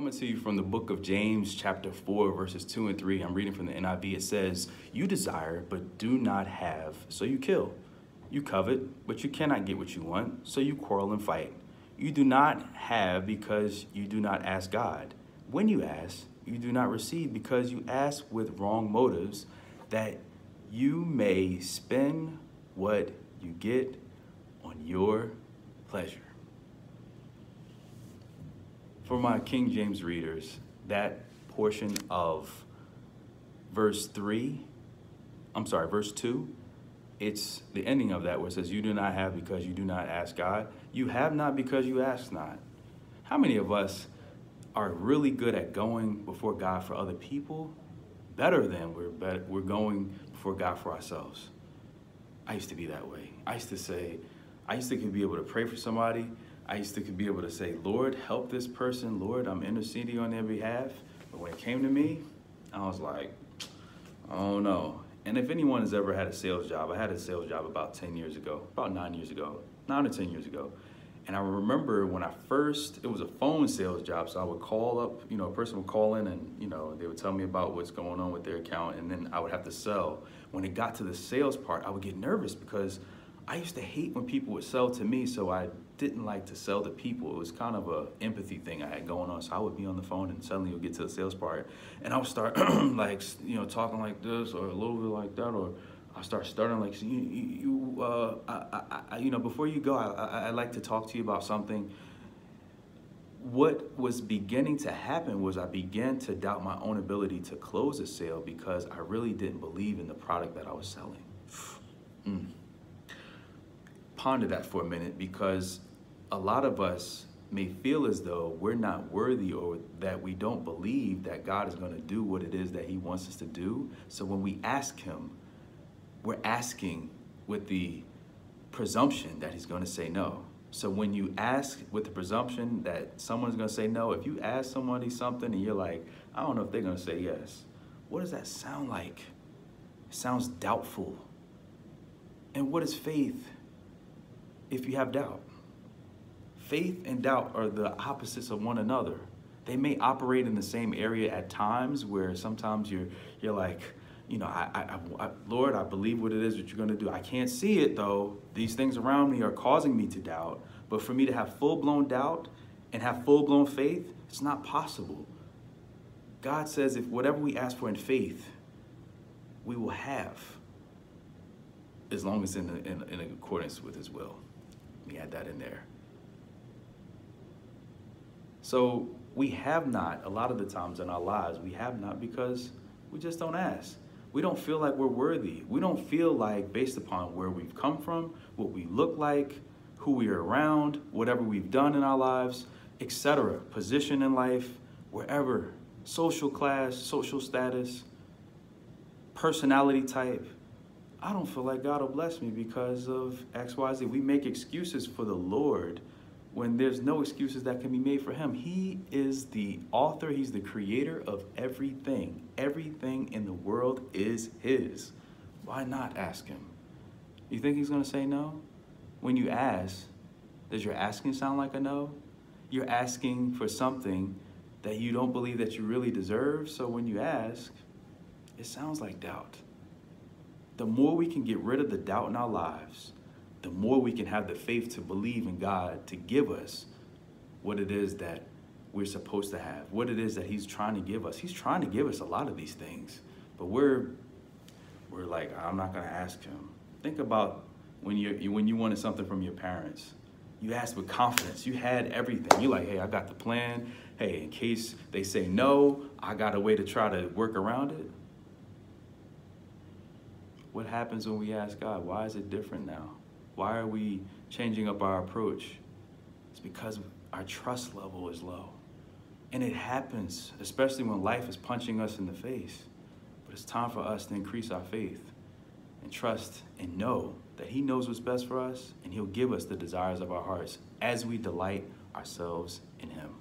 Coming to you from the book of James, chapter 4, verses 2 and 3. I'm reading from the NIV. It says, "You desire, but do not have, so you kill. You covet, but you cannot get what you want, so you quarrel and fight. You do not have because you do not ask God. When you ask, you do not receive because you ask with wrong motives, that you may spend what you get on your pleasure." For my King James readers, that portion of verse 2, it's the ending of that where it says, "You do not have because you do not ask God. You have not because you ask not." How many of us are really good at going before God for other people better than we're going before God for ourselves? I used to be that way. I used to be able to pray for somebody. I used to be able to say, "Lord, help this person. Lord, I'm interceding on their behalf." But when it came to me, I was like, oh no. And if anyone has ever had a sales job, I had a sales job about 9 years ago, 9 or 10 years ago. And I remember when it was a phone sales job. So I would call up, a person would call in and, they would tell me about what's going on with their account. And then I would have to sell. When it got to the sales part, I would get nervous because I used to hate when people would sell to me. So I didn't like to sell to people. It was kind of a empathy thing I had going on. So I would be on the phone and suddenly it would get to the sales part. And I would start talking like this or a little bit like that, or I start stuttering like, before you go, I'd like to talk to you about something. What was beginning to happen was I began to doubt my own ability to close a sale because I really didn't believe in the product that I was selling. Ponder that for a minute, because a lot of us may feel as though we're not worthy or that we don't believe that God is going to do what it is that he wants us to do. So when we ask him, we're asking with the presumption that he's going to say no. So when you ask with the presumption that someone's going to say no, if you ask somebody something and you're like, I don't know if they're going to say yes, what does that sound like? It sounds doubtful. And what is faith if you have doubt? Faith and doubt are the opposites of one another. They may operate in the same area at times, where sometimes you're like, Lord, I believe what it is that you're going to do. I can't see it though. These things around me are causing me to doubt. But for me to have full-blown doubt and have full-blown faith, it's not possible. God says if whatever we ask for in faith, we will have, as long as in accordance with his will. We add that in there. So we have not, a lot of the times in our lives, we have not because we just don't ask. We don't feel like we're worthy. We don't feel like, based upon where we've come from, what we look like, who we are around, whatever we've done in our lives, etc., position in life, wherever, social class, social status, personality type, I don't feel like God will bless me because of X, Y, Z. We make excuses for the Lord when there's no excuses that can be made for him. He is the author. He's the creator of everything. Everything in the world is his. Why not ask him? You think he's going to say no? When you ask, does your asking sound like a no? You're asking for something that you don't believe that you really deserve. So when you ask, it sounds like doubt. The more we can get rid of the doubt in our lives, the more we can have the faith to believe in God to give us what it is that we're supposed to have, what it is that he's trying to give us. He's trying to give us a lot of these things, but we're like, I'm not going to ask him. Think about when you wanted something from your parents. You asked with confidence. You had everything. You're like, hey, I got the plan. Hey, in case they say no, I got a way to try to work around it. What happens when we ask God? Why is it different now? Why are we changing up our approach? It's because our trust level is low. And it happens, especially when life is punching us in the face. But it's time for us to increase our faith and trust and know that he knows what's best for us, and he'll give us the desires of our hearts as we delight ourselves in him.